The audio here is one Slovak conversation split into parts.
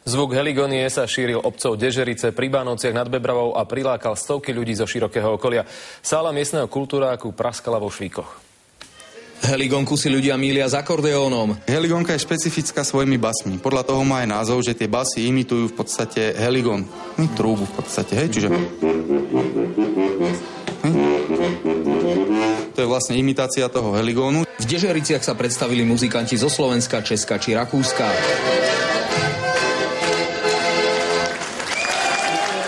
Zvuk heligónie sa šíril obcov Dežerice pri Bánovciach nad Bebravou a prilákal stovky ľudí zo širokého okolia. Sála miestneho kultúráku praskala vo švíkoch. Heligónku si ľudia mýlia s akordeónom. Heligónka je špecifická svojimi basmi. Podľa toho má aj názov, že tie basy imitujú v podstate heligón. Trúbu v podstate, hej, čiže... To je vlastne imitácia toho heligónu. V Dežericiach sa predstavili muzikanti zo Slovenska, Česka či Rakúska.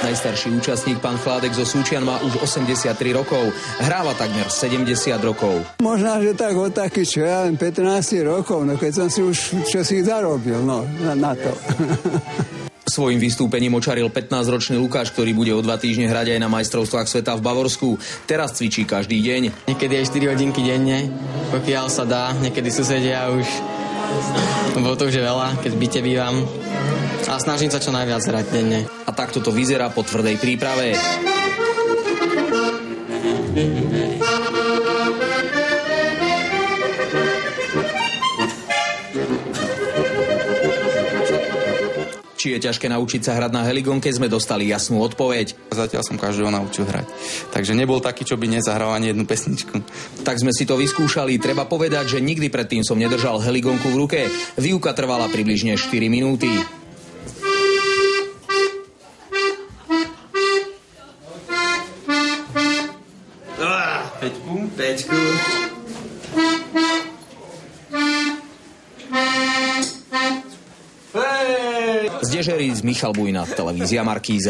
Najstarší účastník, pán Chládek zo Súčian, má už 83 rokov. Hráva takmer 70 rokov. Možná, že tak od takých, čo ja len 15 rokov, no keď som si už čosi zarobil, no, na to. Svojím vystúpením očaril 15-ročný Lukáš, ktorý bude o 2 týždne hrať aj na majstrovstvách sveta v Bavorsku. Teraz cvičí každý deň. Niekedy aj 4 hodinky denne, pokiaľ sa dá. Niekedy susedia už, bolo to už veľa, keď v byte bývam. A snažím sa čo najviac hrať denne. A takto to vyzerá po tvrdej príprave. Či je ťažké naučiť sa hrať na heligónke, sme dostali jasnú odpoveď. Zatiaľ som každého naučil hrať. Takže nebol taký, čo by nezahral ani jednu pesničku. Tak sme si to vyskúšali. Treba povedať, že nikdy predtým som nedržal heligónku v ruke. Výuka trvala približne 4 minúty. Peťku. Z Dežeríc Michal Bujna, televízia Markíza.